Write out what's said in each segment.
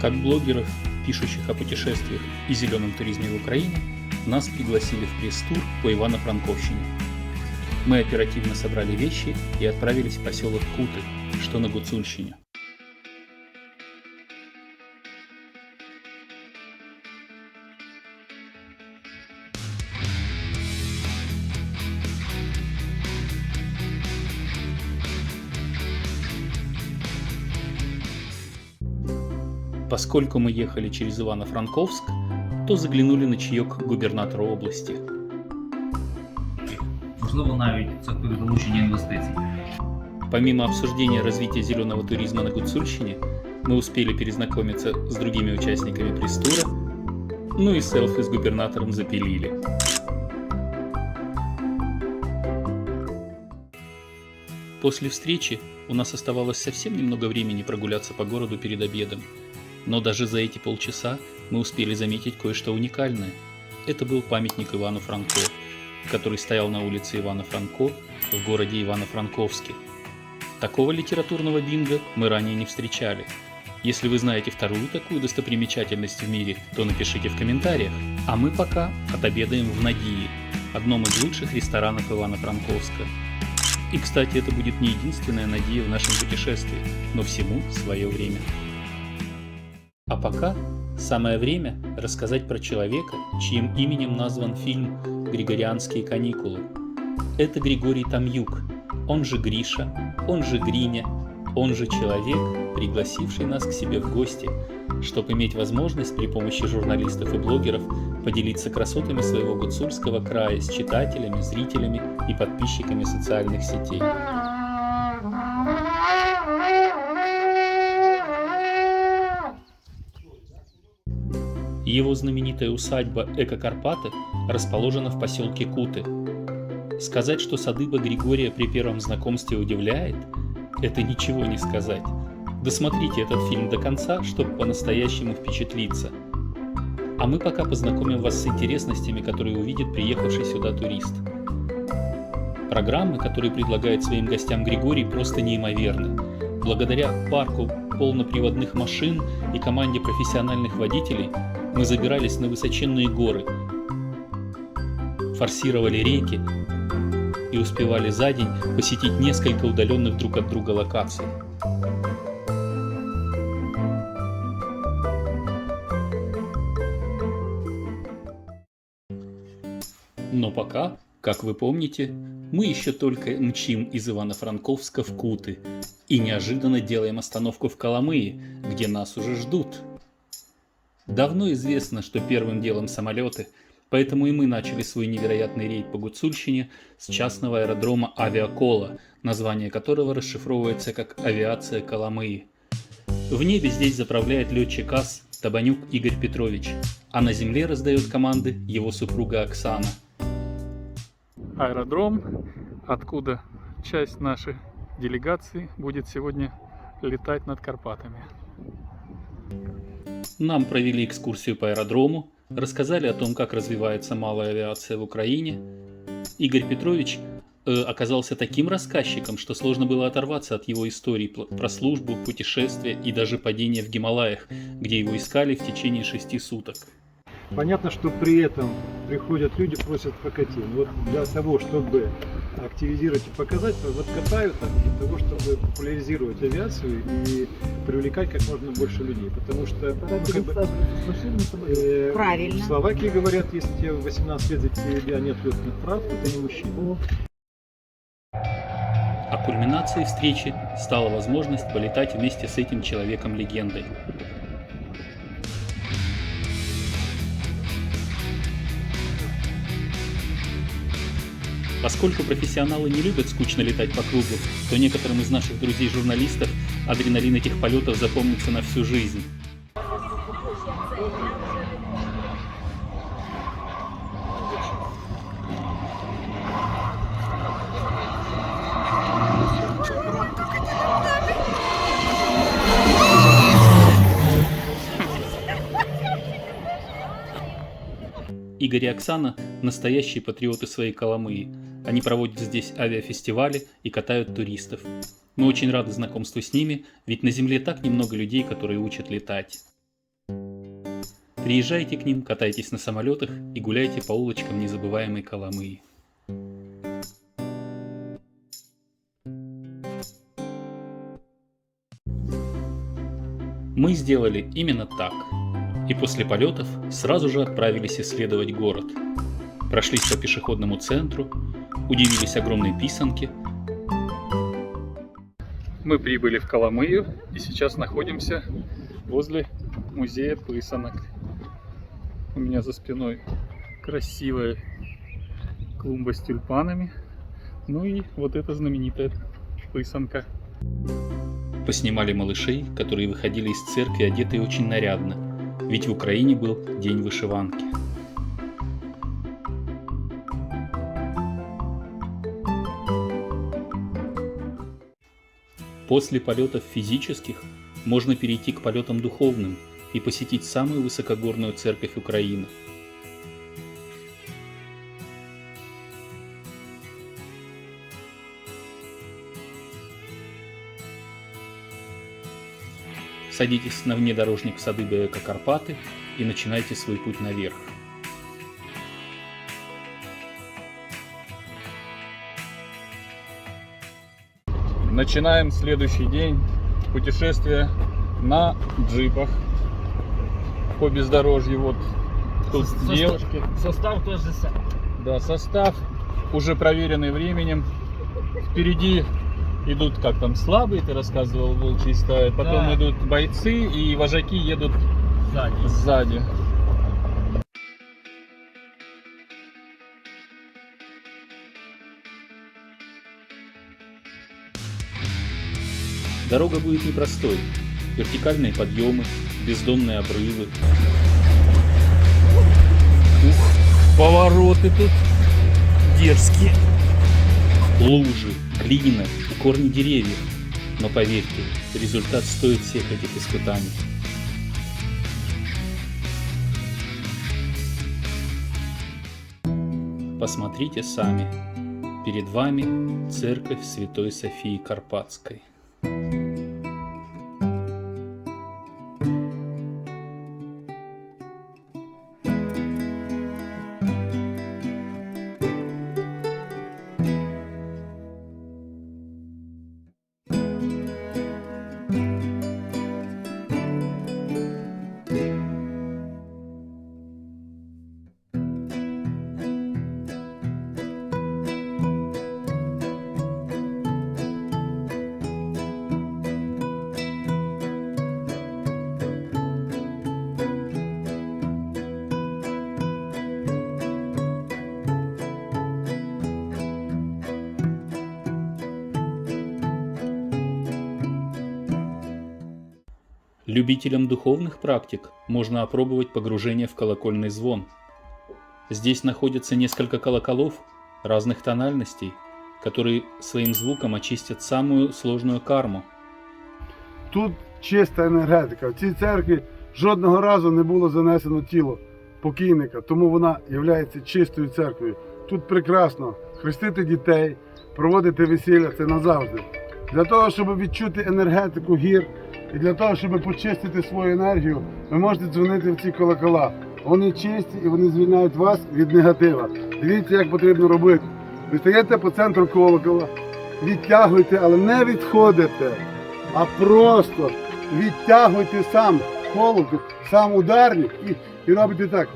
Как блогеров, пишущих о путешествиях и зеленом туризме в Украине, нас пригласили в пресс-тур по Ивано-Франковщине. Мы оперативно собрали вещи и отправились в поселок Куты, что на Гуцульщине. Поскольку мы ехали через Ивано-Франковск, то заглянули на чайок к губернатору області. Можливо, навіть це долучення інвестицій. Помимо обсуждения развития зеленого туризма на Гуцульщине, мы успели перезнакомиться с другими участниками пресс-тура, ну и селфи с губернатором запилили. После встречи у нас оставалось совсем немного времени прогуляться по городу перед обедом. Но даже за эти полчаса мы успели заметить кое-что уникальное. Это был памятник Ивану Франко, который стоял на улице Ивана Франко в городе Ивано-Франковске. Такого литературного бинго мы ранее не встречали. Если вы знаете вторую такую достопримечательность в мире, то напишите в комментариях. А мы пока отобедаем в Надии, одном из лучших ресторанов Ивано-Франковска. И, кстати, это будет не единственная Надия в нашем путешествии, но всему свое время. А пока самое время рассказать про человека, чьим именем назван фильм «Григорианские каникулы». Это Григорий Тамюк, он же Гриша, он же Гриня, он же человек, пригласивший нас к себе в гости, чтобы иметь возможность при помощи журналистов и блогеров поделиться красотами своего гуцульского края с читателями, зрителями и подписчиками социальных сетей. Его знаменитая усадьба Эко-Карпаты расположена в поселке Куты. Сказать, что садыба Григория при первом знакомстве удивляет, это ничего не сказать. Досмотрите этот фильм до конца, чтобы по-настоящему впечатлиться. А мы пока познакомим вас с интересностями, которые увидит приехавший сюда турист. Программы, которые предлагает своим гостям Григорий, просто неимоверны. Благодаря парку полноприводных машин и команде профессиональных водителей мы забирались на высоченные горы, форсировали реки и успевали за день посетить несколько удаленных друг от друга локаций. Но пока, как вы помните, мы еще только мчим из Ивано-Франковска в Куты и неожиданно делаем остановку в Коломые, где нас уже ждут. Давно известно, что первым делом самолеты, поэтому и мы начали свой невероятный рейд по Гуцульщине с частного аэродрома Авиакола, название которого расшифровывается как «Авиация Коломыи». В небе здесь заправляет летчик АС Табанюк Игорь Петрович, а на земле раздает команды его супруга Оксана. Аэродром, откуда часть нашей делегации будет сегодня летать над Карпатами. Нам провели экскурсию по аэродрому, рассказали о том, как развивается малая авиация в Украине. Игорь Петрович оказался таким рассказчиком, что сложно было оторваться от его историй про службу, путешествия и даже падение в Гималаях, где его искали в течение 6 суток. Понятно, что при этом приходят люди, просят прокатить. Вот для того, чтобы активизировать и показать, вот катают для того, чтобы популяризировать авиацию и привлекать как можно больше людей. Потому что Правильно. В Словакии говорят, если тебе 18 лет, за тебя нет летных прав, то ты не мужчина. А кульминацией встречи стала возможность полетать вместе с этим человеком-легендой. Поскольку профессионалы не любят скучно летать по кругу, то некоторым из наших друзей-журналистов адреналин этих полетов запомнится на всю жизнь. Игорь и Оксана – настоящие патриоты своей Коломыи. Они проводят здесь авиафестивали и катают туристов. Мы очень рады знакомству с ними, ведь на Земле так немного людей, которые учат летать. Приезжайте к ним, катайтесь на самолетах и гуляйте по улочкам незабываемой Коломыи. Мы сделали именно так. И после полетов сразу же отправились исследовать город. Прошлись по пешеходному центру, удивились огромной писанке. Мы прибыли в Коломыю и сейчас находимся возле музея писанок. У меня за спиной красивая клумба с тюльпанами. Ну и вот эта знаменитая писанка. Поснимали малышей, которые выходили из церкви одетые очень нарядно, ведь в Украине был день вышиванки. После полетов физических можно перейти к полетам духовным и посетить самую высокогорную церковь Украины. Садитесь на внедорожник в сады БЭК Карпаты и начинайте свой путь наверх. Начинаем следующий день путешествия на джипах по бездорожью. Вот тут девушки. Состав тоже самый. Да, состав уже проверенный временем. Впереди идут, как там, слабые, ты рассказывал, волчьи стаи. Потом Да. идут бойцы, и вожаки едут Сзади. сзади. Дорога будет непростой. Вертикальные подъемы, бездонные обрывы. Повороты тут дерзкие. Лужи, глина и корни деревьев. Но поверьте, результат стоит всех этих испытаний. Посмотрите сами. Перед вами церковь Святой Софии Карпатской. Любителям духовных практик можно опробовать погружение в колокольный звон. Здесь находится несколько колоколов разных тональностей, которые своим звуком очистят самую сложную карму. Тут чиста енергетика. В цій церкві жодного разу не було занесено тіло покійника, тому вона є чистою церквою. Тут прекрасно хрестити дітей, проводити весілля – це назавжди. Для того, щоб відчути енергетику гір і для того, щоб почистити свою енергію, ви можете дзвонити в ці колокола. Вони чисті і вони звільняють вас від негатива. Дивіться, як потрібно робити. Ви стаєте по центру колокола, відтягуйте, але не відходите, а просто відтягуйте сам колокол, сам ударник і робите так.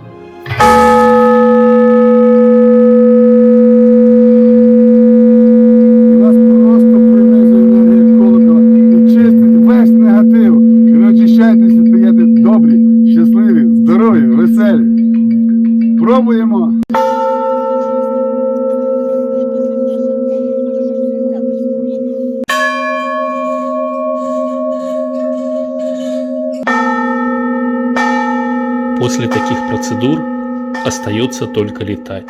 І вас просто принизує енергія колокола і чистить весь негатив. І ви очищаєтеся, стаєте добрі, щасливі, здорові, веселі. Пробуємо. После таких процедур остается только летать.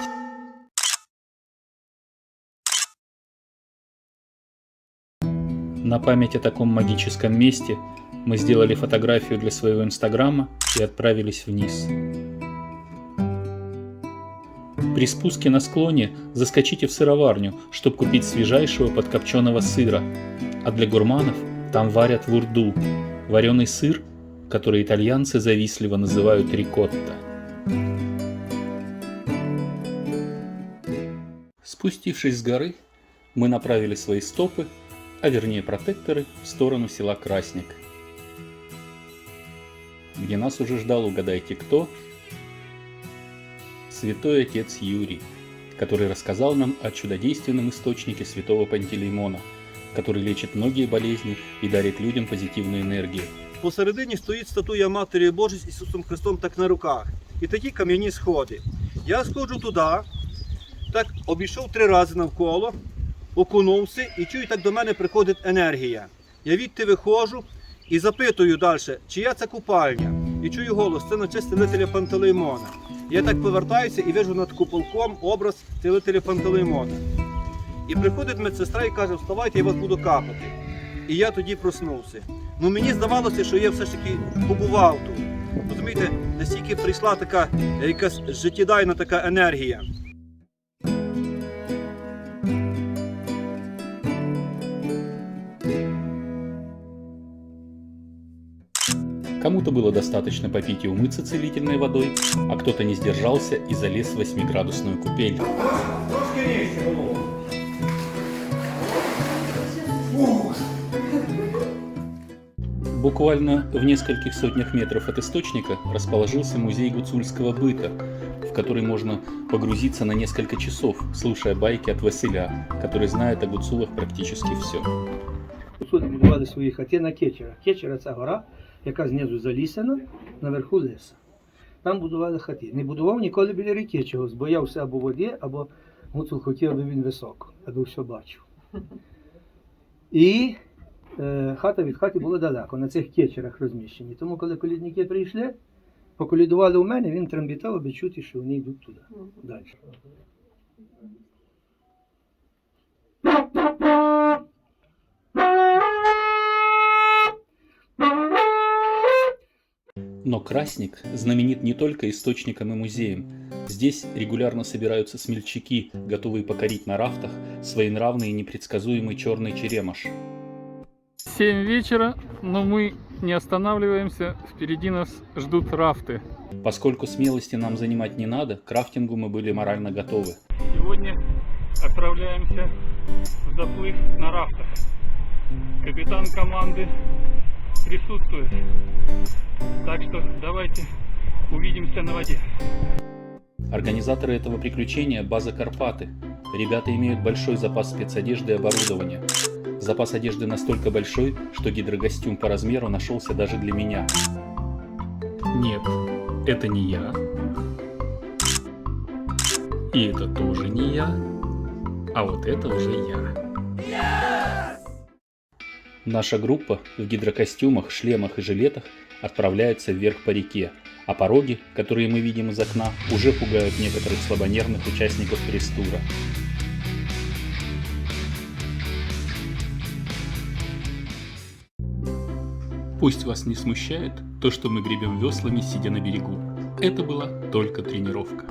На память о таком магическом месте мы сделали фотографию для своего инстаграма и отправились вниз. При спуске на склоне заскочите в сыроварню, чтобы купить свежайшего подкопченого сыра, а для гурманов там варят вурду, вареный сыр, который итальянцы завистливо называют рикотта. Спустившись с горы, мы направили свои стопы, а вернее протекторы, в сторону села Красник, где нас уже ждал, угадайте кто, святой отец Юрий, который рассказал нам о чудодейственном источнике святого Пантелеймона, который лечит многие болезни и дарит людям позитивную энергию. Посередині стоїть статуя Матері Божої з Ісусом Христом так на руках. І такі кам'яні сходи. Я сходжу туди, так обійшов 3 рази навколо, окунувся і чую, так до мене приходить енергія. Я відти виходжу і запитую далі, чия це купальня. І чую голос, це на честь цілителя Пантелеймона. Я так повертаюся і вижу над куполком образ цілителя Пантелеймона. І приходить медсестра і каже, вставайте, я вас буду капати. І я тоді проснувся. Ну мені здавалося, що я все ж таки побував тут. Розумієте, настільки прийшла така якась життєдайна така енергія. Кому-то было достаточно попить и умыться целительной водой, а кто-то не сдержался и залез в 8-градусную купель. Буквально в нескольких сотнях метров от источника расположился музей гуцульского быта, в который можно погрузиться на несколько часов, слушая байки от Василя, который знает о гуцулах практически все. Гуцули будували свої хати на Кечерах. Кечера – це гора, яка знизу залісена, наверху лиса. Там будували хати. Не будував ніколи біля ріки чогось, боявся або води, або гуцул хотів, аби він високо, аби все бачив. І хата від хати була далеко, на цих Кечерах розміщені. Тому, коли колідники прийшли, поколідували у мене, він трембітав, аби чути, що вони йдуть туди, далі. Но Красник знаменит не только источником и музеем. Здесь регулярно собираются смельчаки, готовые покорить на рафтах своенравный и непредсказуемый черный черемош. 7 вечера, но мы не останавливаемся, впереди нас ждут рафты. Поскольку смелости нам занимать не надо, к рафтингу мы были морально готовы. Сегодня отправляемся в заплыв на рафтах. Капитан команды присутствует. Так что давайте увидимся на воде. Организаторы этого приключения – база Карпаты. Ребята имеют большой запас спецодежды и оборудования. Запас одежды настолько большой, что гидрокостюм по размеру нашелся даже для меня. Нет, это не я. И это тоже не я. А вот это уже я. Наша группа в гидрокостюмах, шлемах и жилетах отправляется вверх по реке, а пороги, которые мы видим из окна, уже пугают некоторых слабонервных участников пресс-тура. Пусть вас не смущает то, что мы гребем веслами, сидя на берегу. Это была только тренировка.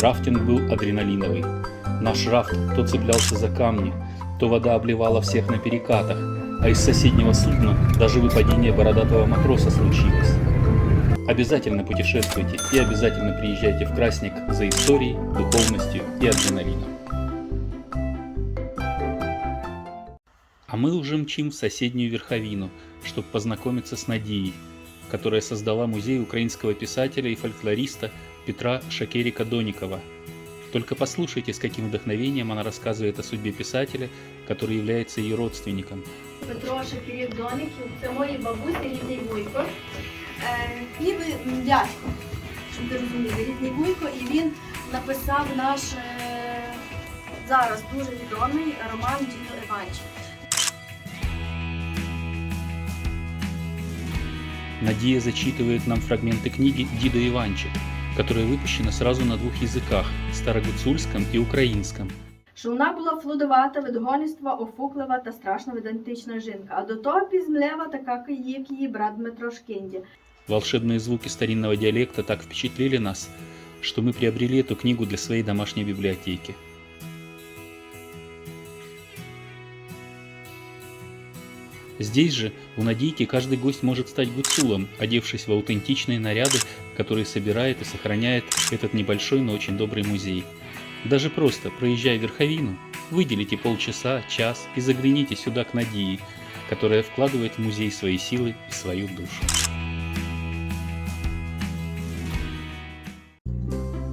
Рафтинг был адреналиновый. Наш рафт то цеплялся за камни, то вода обливала всех на перекатах, а из соседнего судна даже выпадение бородатого матроса случилось. Обязательно путешествуйте и обязательно приезжайте в Красник за историей, духовностью и адреналином. А мы уже мчим в соседнюю верховину, чтобы познакомиться с Надией, которая создала музей украинского писателя и фольклориста Петра Шакерика-Доникова. Только послушайте, с каким вдохновением она рассказывает о судьбе писателя, который является ее родственником. Петро Шакерик-Доників – це моїй бабусі рідний вуйко. Ніби дядько, щоб ти розуміли, рідний вуйко, і він написав наш зараз дуже відомий роман «Дідо Іванчик». Надия зачитывает нам фрагменты книги Діда Іванчик, которая выпущена сразу на двух языках – старогуцульском и украинском. Що вона була флудовата, видгоніства, офуклива та страшно видантична жінка, а до того пізмлева така, як її брат Дмитро Шкінді. Волшебные звуки старинного диалекта так впечатлили нас, что мы приобрели эту книгу для своей домашней библиотеки. Здесь же, у Надійки, каждый гость может стать гуцулом, одевшись в аутентичные наряды, которые собирает и сохраняет этот небольшой, но очень добрый музей. Даже просто, проезжая Верховину, выделите полчаса, час и загляните сюда к Надии, которая вкладывает в музей свои силы и свою душу.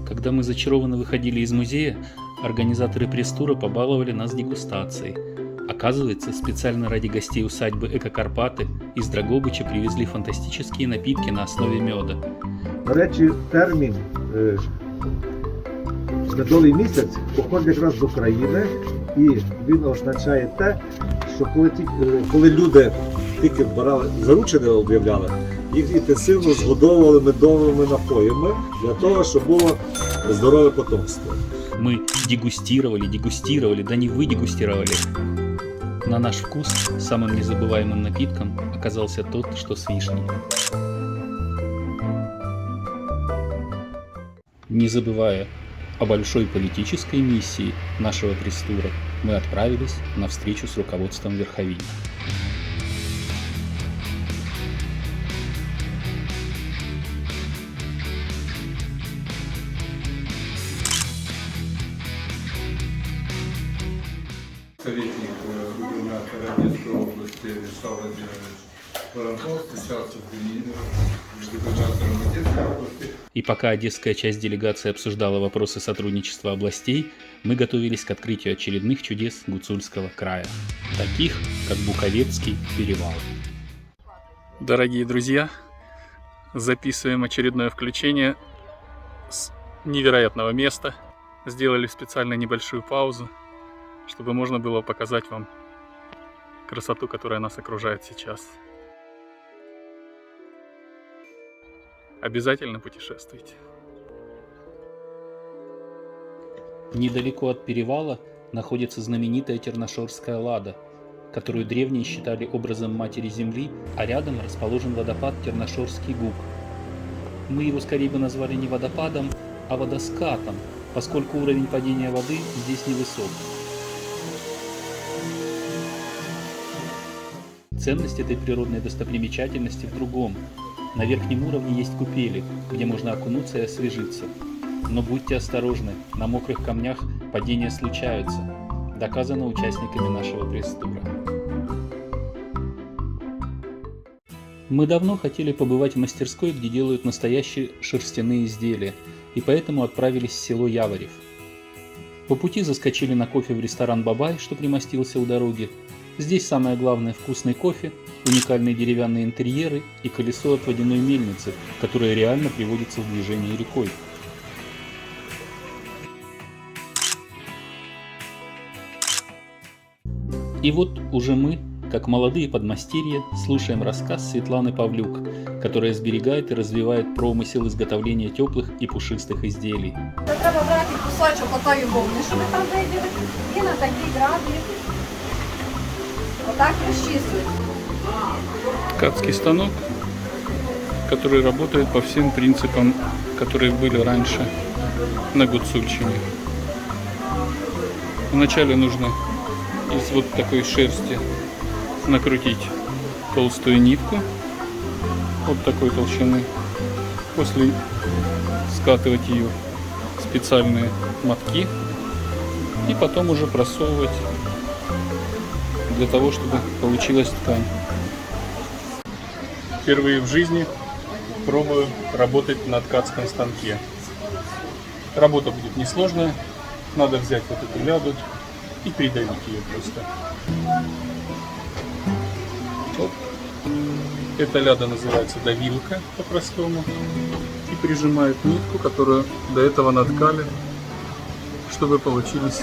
Когда мы зачарованно выходили из музея, организаторы пресс-тура побаловали нас дегустацией. Оказывается, специально ради гостей усадьбы Эко-Карпаты из Драгобича привезли фантастические напитки на основе меда. До речі, термін медовий місяць походить якраз з України, і він означає те, що коли люди тільки заручини об'являли, їх інтенсивно згодовували медовими напоями для того, щоб було здорове потомство. Мы дегустировали, да не вы дегустировали. На наш вкус самым незабываемым напитком оказался тот, что с вишней. Не забывая о большой политической миссии нашего пресс-тура, мы отправились на встречу с руководством Верховины. Советник губернатора Одесской области Вячеслав Владимирович Воронков встречался с губернатором Одесской области. И пока одесская часть делегации обсуждала вопросы сотрудничества областей, мы готовились к открытию очередных чудес Гуцульского края, таких как Буковецкий перевал. Дорогие друзья, записываем очередное включение с невероятного места. Сделали специально небольшую паузу, чтобы можно было показать вам красоту, которая нас окружает сейчас. Обязательно путешествуйте. Недалеко от перевала находится знаменитая Терношорская лада, которую древние считали образом Матери Земли, а рядом расположен водопад Терношорский гук. Мы его скорее бы назвали не водопадом, а водоскатом, поскольку уровень падения воды здесь невысок. Ценность этой природной достопримечательности в другом. На верхнем уровне есть купели, где можно окунуться и освежиться. Но будьте осторожны, на мокрых камнях падения случаются. Доказано участниками нашего пресс-тура. Мы давно хотели побывать в мастерской, где делают настоящие шерстяные изделия, и поэтому отправились в село Яворев. По пути заскочили на кофе в ресторан «Бабай», что примостился у дороги. Здесь самое главное – вкусный кофе, уникальные деревянные интерьеры и колесо от водяной мельницы, которое реально приводится в движение рекой. И вот уже мы, как молодые подмастерья, слушаем рассказ Светланы Павлюк, которая сберегает и развивает промысел изготовления теплых и пушистых изделий. Треба брати кусочок отої вовни, що ми там вийдемо, і на такій граблі отак розчісують. Ткацкий станок, который работает по всем принципам, которые были раньше на Гуцульщине. Вначале нужно из вот такой шерсти накрутить толстую нитку вот такой толщины, после скатывать ее в специальные мотки и потом уже просовывать для того, чтобы получилась ткань. Впервые в жизни пробую работать на ткацком станке. Работа будет несложная, надо взять вот эту ляду и придавить ее просто. Оп. Эта ляда называется давилка по-простому и прижимает нитку, которую до этого наткали, чтобы получились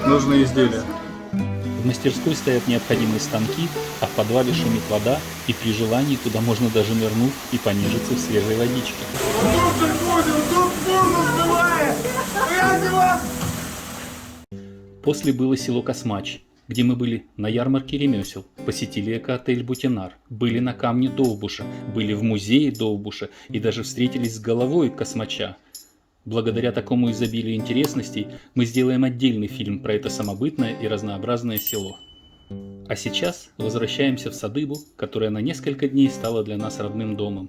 нужные изделия. В мастерской стоят необходимые станки, а в подвале шумит вода, и при желании туда можно даже нырнуть и понежиться в свежей водичке. После было село Космач, где мы были на ярмарке ремесел, посетили эко-отель «Бутинар», были на камне Довбуша, были в музее Довбуша и даже встретились с головой Космача. Благодаря такому изобилию интересностей мы сделаем отдельный фильм про это самобытное и разнообразное село. А сейчас возвращаемся в Садыбу, которая на несколько дней стала для нас родным домом.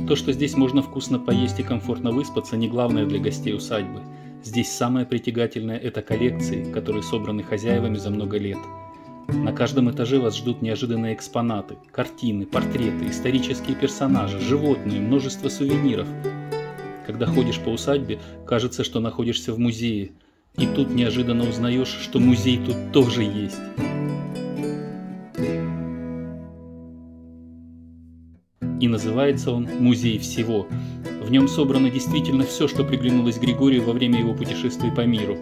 То, что здесь можно вкусно поесть и комфортно выспаться, не главное для гостей усадьбы. Здесь самое притягательное – это коллекции, которые собраны хозяевами за много лет. На каждом этаже вас ждут неожиданные экспонаты, картины, портреты, исторические персонажи, животные, множество сувениров. Когда ходишь по усадьбе, кажется, что находишься в музее. И тут неожиданно узнаешь, что музей тут тоже есть. И называется он «Музей всего». В нем собрано действительно все, что приглянулось Григорию во время его путешествий по миру.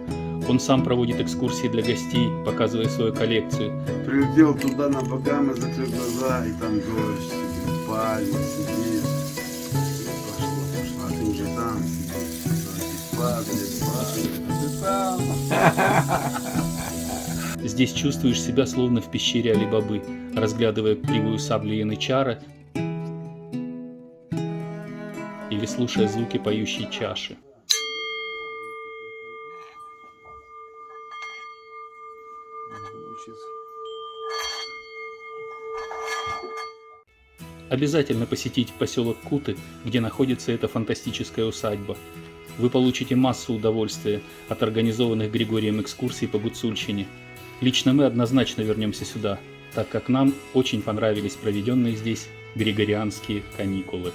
Он сам проводит экскурсии для гостей, показывая свою коллекцию. Прилетел туда на богами, закрыл глаза, и там дождь, сидит, спальня, сидит. Пошла, ты уже там сидишь, Здесь чувствуешь себя словно в пещере Али-Бабы, разглядывая кривую саблю янычара или слушая звуки поющей чаши. Обязательно посетите поселок Куты, где находится эта фантастическая усадьба. Вы получите массу удовольствия от организованных Григорием экскурсий по Гуцульщине. Лично мы однозначно вернемся сюда, так как нам очень понравились проведенные здесь григорианские каникулы.